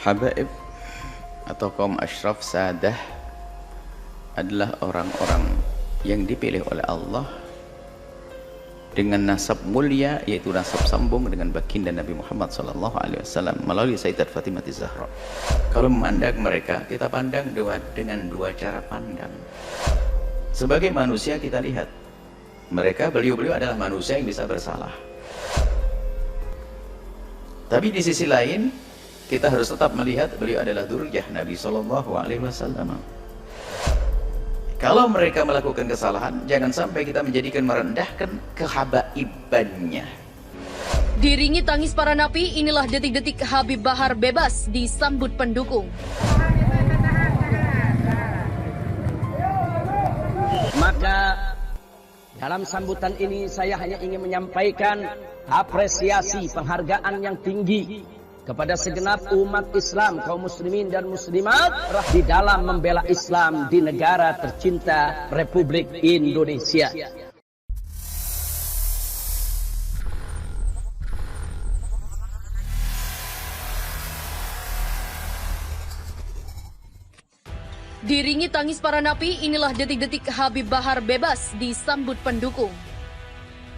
Habaib atau kaum asyraf sadah adalah orang-orang yang dipilih oleh Allah dengan nasab mulia, yaitu nasab sambung dengan baginda Nabi Muhammad SAW melalui Sayyidat Fatimah Zahra. Kalau memandang mereka, kita pandang dengan dua cara pandang. Sebagai manusia kita lihat mereka, beliau-beliau adalah manusia yang bisa bersalah. Tapi di sisi lain kita harus tetap melihat beliau adalah dzurriyyah Nabi SAW. Kalau mereka melakukan kesalahan, jangan sampai kita menjadikan merendahkan kehabaibannya. Diringi tangis para napi, inilah detik-detik Habib Bahar bebas disambut pendukung. Maka dalam sambutan ini saya hanya ingin menyampaikan apresiasi penghargaan yang tinggi kepada segenap umat Islam, kaum muslimin dan muslimat di dalam membela Islam di negara tercinta Republik Indonesia. Diringi tangis para napi, inilah detik-detik Habib Bahar bebas disambut pendukung.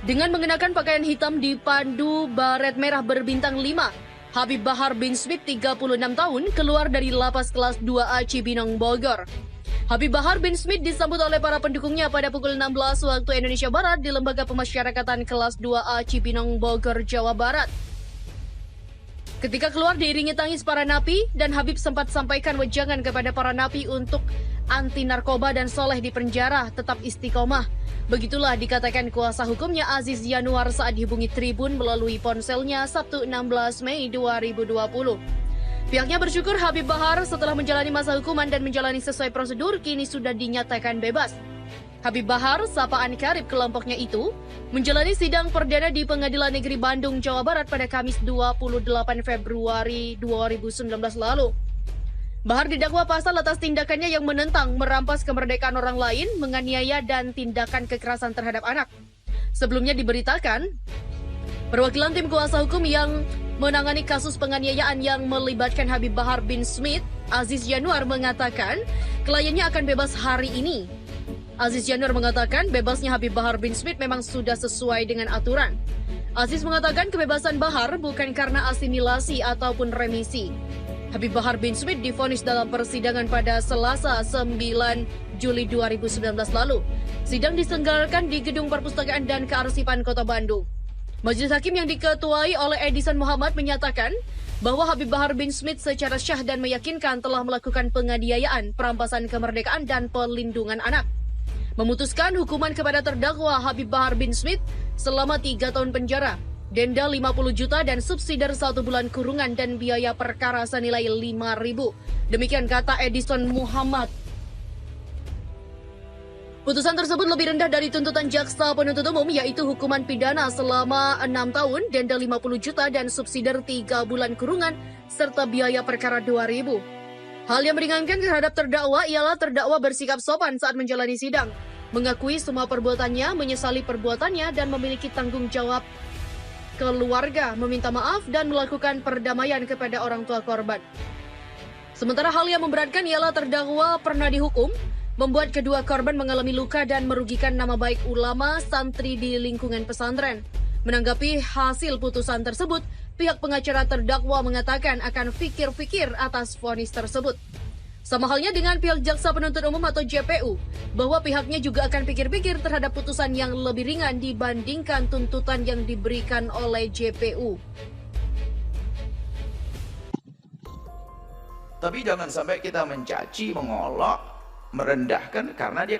Dengan mengenakan pakaian hitam dipandu baret merah berbintang 5, Habib Bahar bin Smith 36 tahun keluar dari lapas kelas 2A Cibinong, Bogor. Habib Bahar bin Smith disambut oleh para pendukungnya pada pukul 16 waktu Indonesia Barat di Lembaga Pemasyarakatan kelas 2A Cibinong, Bogor, Jawa Barat. Ketika keluar diiringi tangis para napi, dan Habib sempat sampaikan wejangan kepada para napi untuk anti narkoba dan soleh di penjara, tetap istiqomah. Begitulah dikatakan kuasa hukumnya Aziz Yanuar saat dihubungi Tribun melalui ponselnya Sabtu 16 Mei 2020. Pihaknya bersyukur Habib Bahar setelah menjalani masa hukuman dan menjalani sesuai prosedur kini sudah dinyatakan bebas. Habib Bahar, sapaan karib kelompoknya itu, menjalani sidang perdana di Pengadilan Negeri Bandung, Jawa Barat pada Kamis 28 Februari 2019 lalu. Bahar didakwa pasal atas tindakannya yang menentang, merampas kemerdekaan orang lain, menganiaya, dan tindakan kekerasan terhadap anak. Sebelumnya diberitakan, perwakilan tim kuasa hukum yang menangani kasus penganiayaan yang melibatkan Habib Bahar bin Smith, Aziz Yanuar, mengatakan kliennya akan bebas hari ini. Aziz Yanuar mengatakan bebasnya Habib Bahar bin Smith memang sudah sesuai dengan aturan. Aziz mengatakan kebebasan Bahar bukan karena asimilasi ataupun remisi. Habib Bahar bin Smith divonis dalam persidangan pada Selasa 9 Juli 2019 lalu. Sidang diselenggarakan di Gedung Perpustakaan dan Kearsipan Kota Bandung. Majelis Hakim yang diketuai oleh Edison Muhammad menyatakan bahwa Habib Bahar bin Smith secara syah dan meyakinkan telah melakukan penganiayaan, perampasan kemerdekaan, dan pelindungan anak. Memutuskan hukuman kepada terdakwa Habib Bahar bin Smith selama 3 tahun penjara, denda 50 juta dan subsidi 1 bulan kurungan dan biaya perkara senilai 5.000. Demikian kata Edison Muhammad. Putusan tersebut lebih rendah dari tuntutan jaksa penuntut umum, yaitu hukuman pidana selama 6 tahun, denda 50 juta dan subsidi 3 bulan kurungan serta biaya perkara 2.000. Hal yang meringankan terhadap terdakwa ialah terdakwa bersikap sopan saat menjalani sidang, mengakui semua perbuatannya, menyesali perbuatannya, dan memiliki tanggung jawab keluarga, meminta maaf, dan melakukan perdamaian kepada orang tua korban. Sementara hal yang memberatkan ialah terdakwa pernah dihukum, membuat kedua korban mengalami luka dan merugikan nama baik ulama santri di lingkungan pesantren. Menanggapi hasil putusan tersebut, pihak pengacara terdakwa mengatakan akan fikir-fikir atas vonis tersebut. Sama halnya dengan pihak jaksa penuntut umum atau JPU, bahwa pihaknya juga akan pikir-pikir terhadap putusan yang lebih ringan dibandingkan tuntutan yang diberikan oleh JPU. Tapi jangan sampai kita mencaci, mengolok, merendahkan karena dia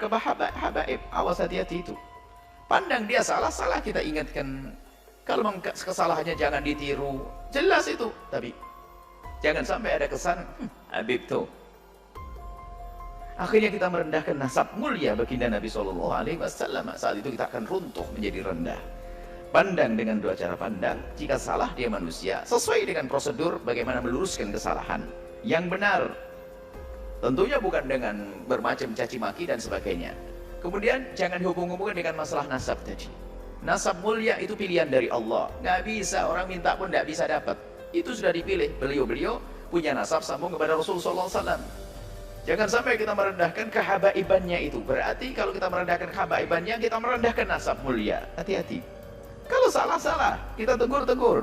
habaib. Awas, hati-hati itu. Pandang dia salah kita ingatkan. Kalau kesalahannya jangan ditiru, jelas itu. Tapi jangan sampai ada kesan Habib tuh. Akhirnya kita merendahkan nasab mulia baginda Nabi SAW. Saat itu kita akan runtuh menjadi rendah. Pandang dengan dua cara pandang. Jika salah dia manusia, sesuai dengan prosedur bagaimana meluruskan kesalahan yang benar. Tentunya bukan dengan bermacam caci maki dan sebagainya. Kemudian jangan dihubung-hubungkan dengan masalah nasab tadi. Nasab mulia itu pilihan dari Allah. Nggak bisa, orang minta pun nggak bisa dapat. Itu sudah dipilih. Beliau punya nasab sambung kepada Rasulullah SAW. Jangan sampai kita merendahkan kehabaibannya itu. Berarti kalau kita merendahkan kehabaibannya, kita merendahkan nasab mulia. Hati-hati. Kalau salah-salah, kita tegur-tegur.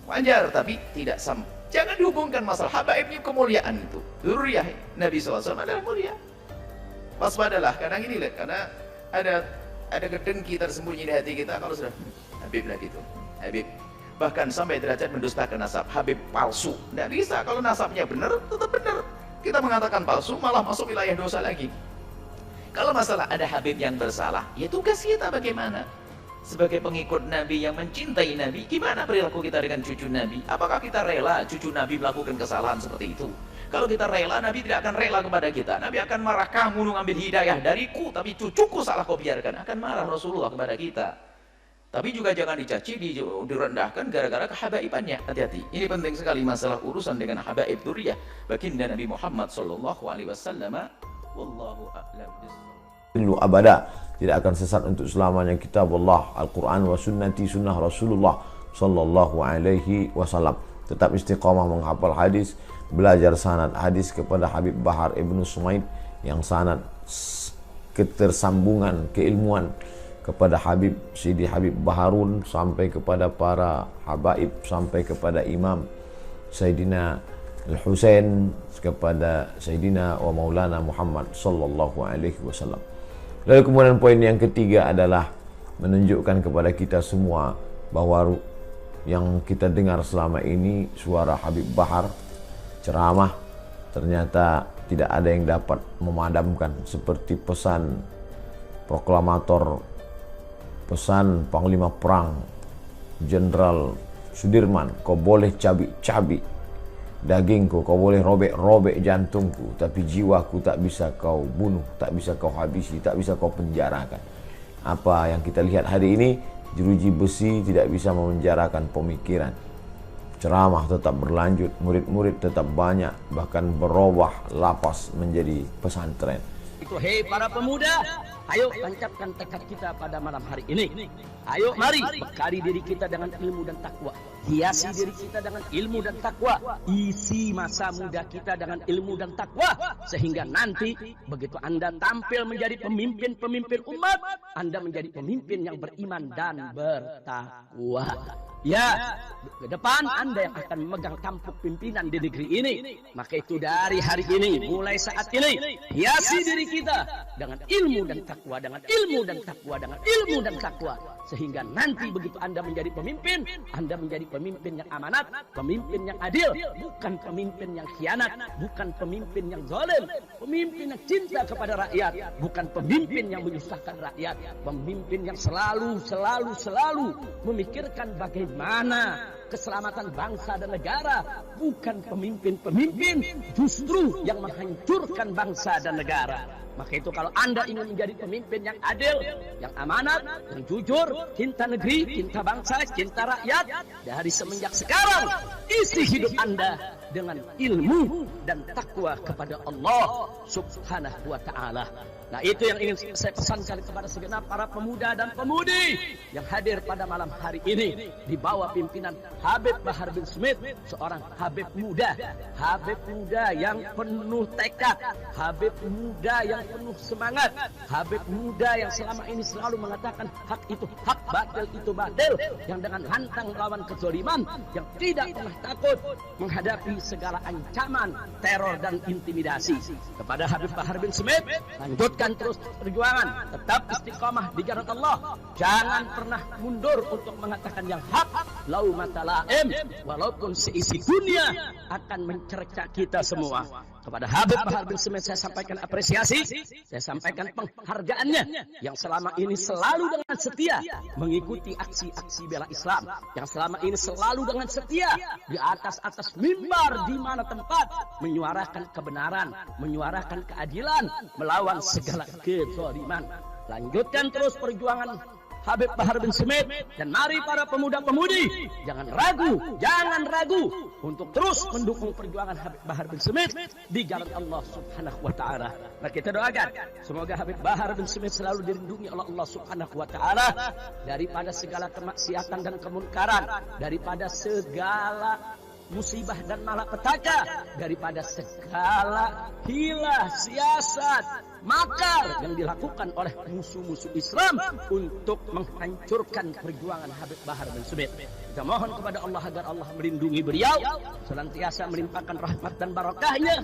Wajar, tapi tidak sama. Jangan dihubungkan masalah habaibnya kemuliaan itu. Dzurriyyah Nabi SAW adalah mulia. Waspadalah, kadang ini lihat, karena ada kedengki tersembunyi di hati kita kalau sudah Habib lah gitu. Habib. Bahkan sampai derajat mendustakan nasab. Habib palsu. Tidak bisa, kalau nasabnya benar, tetap benar. Kita mengatakan palsu, malah masuk wilayah dosa lagi. Kalau masalah ada Habib yang bersalah, ya tugas kita bagaimana? Sebagai pengikut Nabi yang mencintai Nabi, gimana perilaku kita dengan cucu Nabi? Apakah kita rela cucu Nabi melakukan kesalahan seperti itu? Kalau kita rela, Nabi tidak akan rela kepada kita. Nabi akan marah, kamu ngambil hidayah dariku, tapi cucuku salah kau biarkan. Akan marah Rasulullah kepada kita. Tapi juga jangan dicaci, direndahkan gara-gara kehabaibannya. Hati-hati. Ini penting sekali masalah urusan dengan habaib dzurriyyah baginda Nabi Muhammad sallallahu alaihi wasallam. Wallahu a'lam bishawab. Abada, tidak akan sesat untuk selamanya kitab Allah, Al-Quran wa sunnati, sunnah Rasulullah sallallahu alaihi wasallam. Tetap istiqamah menghafal hadis, belajar sanad hadis kepada Habib Bahar Ibnu Sumaid, yang sanad ketersambungan keilmuan kepada Habib Sidi Habib Baharun sampai kepada para habaib, sampai kepada Imam Sayyidina Al-Husain, kepada Sayyidina wa Maulana Muhammad sallallahu alaihi wasallam. Lalu kemudian poin yang ketiga adalah menunjukkan kepada kita semua bahwa yang kita dengar selama ini suara Habib Bahar ceramah ternyata tidak ada yang dapat memadamkan, seperti pesan proklamator, pesan Panglima Perang Jenderal Sudirman, kau boleh cabik-cabik dagingku, kau boleh robek-robek jantungku, tapi jiwaku tak bisa kau bunuh, tak bisa kau habisi, tak bisa kau penjarakan. Apa yang kita lihat hari ini, jeruji besi tidak bisa memenjarakan pemikiran. Ceramah tetap berlanjut, murid-murid tetap banyak, bahkan berubah lapas menjadi pesantren. Itu hei para pemuda, ayo tancapkan tekad kita pada malam hari ini. Ayo mari bekali diri kita dengan ilmu dan takwa. Hiasi diri kita dengan ilmu dan takwa. Isi masa muda kita dengan ilmu dan takwa. Sehingga nanti begitu Anda tampil menjadi pemimpin-pemimpin umat, Anda menjadi pemimpin yang beriman dan bertakwa. Ya, ke depan Anda yang akan memegang tampuk pimpinan di negeri ini. Maka itu dari hari ini, mulai saat ini, hiasi diri kita dengan ilmu dan takwa, dengan ilmu dan takwa, dengan ilmu dan takwa. Sehingga nanti begitu Anda menjadi pemimpin, Anda menjadi pemimpin yang amanat, pemimpin yang adil, bukan pemimpin yang khianat, bukan pemimpin yang zalim, pemimpin yang cinta kepada rakyat, bukan pemimpin yang menyusahkan rakyat, pemimpin yang selalu memikirkan bagaimana keselamatan bangsa dan negara, bukan pemimpin-pemimpin justru yang menghancurkan bangsa dan negara. Maka itu kalau Anda ingin menjadi pemimpin yang adil, yang amanat, yang jujur, cinta negeri, cinta bangsa, cinta rakyat, dari semenjak sekarang isi hidup Anda dengan ilmu dan takwa kepada Allah Subhanahu wa ta'ala. Nah, itu yang ingin saya pesankan kepada segenap para pemuda dan pemudi yang hadir pada malam hari ini di bawah pimpinan Habib Bahar bin Smith, seorang Habib muda yang penuh tekad, Habib muda yang penuh semangat, Habib muda yang selama ini selalu mengatakan hak itu hak, batil itu batil, yang dengan lantang melawan kezaliman, yang tidak pernah takut menghadapi segala ancaman, teror dan intimidasi. Kepada Habib Bahar bin Smith, lanjutkan terus perjuangan, tetap istiqamah di jalan Allah, jangan pernah mundur untuk mengatakan yang hak, lau matalaim, walaupun seisi dunia akan mencerca kita semua. Kepada Habib Bahar bin Smith saya sampaikan apresiasi, saya sampaikan penghargaannya yang selama ini selalu dengan setia mengikuti aksi-aksi bela Islam, yang selama ini selalu dengan setia di atas mimbar di mana tempat menyuarakan kebenaran, menyuarakan keadilan, melawan segala kezaliman. Lanjutkan terus perjuangan Habib Bahar bin Smith, dan mari para pemuda-pemudi jangan ragu untuk terus mendukung perjuangan Habib Bahar bin Smith di jalan Allah Subhanahu wa ta'ala. Nah, kita doakan semoga Habib Bahar bin Smith selalu dilindungi oleh Allah Subhanahu wa ta'ala daripada segala kemaksiatan dan kemunkaran, daripada segala musibah dan malapetaka, daripada segala hilah, siasat, makar yang dilakukan oleh musuh-musuh Islam untuk menghancurkan perjuangan Habib Bahar bin Smith. Kita mohon kepada Allah agar Allah melindungi beliau, senantiasa melimpahkan rahmat dan barakahnya.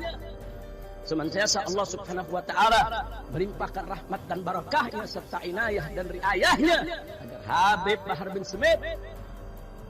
Senantiasa Allah Subhanahu wa taala melimpahkan rahmat dan barakahnya serta inayah dan riayahnya agar Habib Bahar bin Smith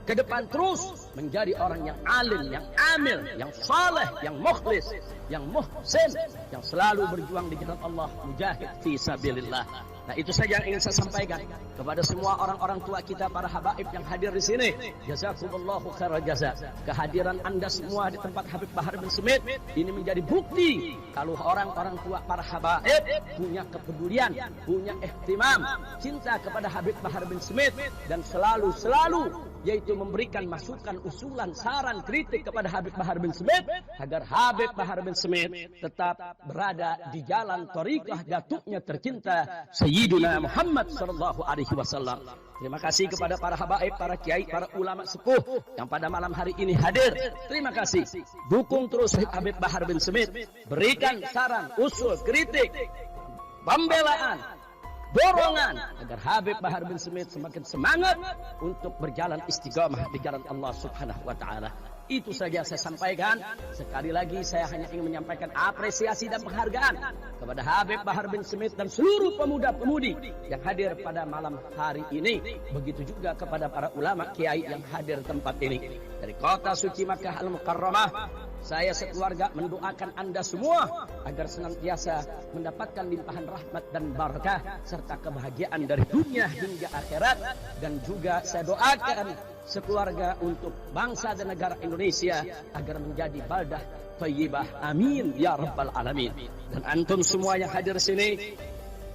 ke depan terus menjadi orang yang alim, yang amil, yang saleh, yang mukhlis, yang muhsin, yang selalu berjuang di jalan Allah, mujahid fi sabilillah. Nah, itu saja yang ingin saya sampaikan kepada semua orang-orang tua kita, para habaib yang hadir di sini. Jazakumullahu khairal jaza. Kehadiran Anda semua di tempat Habib Bahar bin Smith ini menjadi bukti kalau orang-orang tua para habaib punya kepedulian, punya ihtimam, cinta kepada Habib Bahar bin Smith, dan selalu yaitu memberikan masukan, usulan, saran, kritik kepada Habib Bahar bin Smith agar Habib Bahar bin Smith tetap berada di jalan thariqah datuknya tercinta Sayyiduna Muhammad sallallahu alaihi wasallam. Terima kasih kepada para habaib, para kiai, para ulama sepuh yang pada malam hari ini hadir. Terima kasih. Dukung terus Habib Bahar bin Smith, berikan saran, usul, kritik, pembelaan, dorongan agar Habib Bahar bin Smith semakin semangat untuk berjalan istiqamah di jalan Allah Subhanahu wa taala. Itu saja saya sampaikan. Sekali lagi saya hanya ingin menyampaikan apresiasi dan penghargaan kepada Habib Bahar bin Smith dan seluruh pemuda-pemudi yang hadir pada malam hari ini. Begitu juga kepada para ulama kiai yang hadir tempat ini. Dari kota suci Makkah Al-Mukarramah, saya sekeluarga mendoakan Anda semua agar senantiasa mendapatkan limpahan rahmat dan barakah serta kebahagiaan dari dunia hingga akhirat. Dan juga saya doakan sekeluarga untuk bangsa dan negara Indonesia agar menjadi baldah thayyibah. Amin ya rabbal alamin. Dan antum semua yang hadir sini,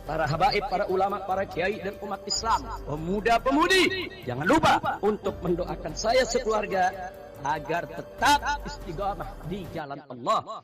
para habaib, para ulama, para kiai dan umat Islam, pemuda-pemudi, jangan lupa untuk mendoakan saya sekeluarga agar tetap istiqamah di jalan Allah.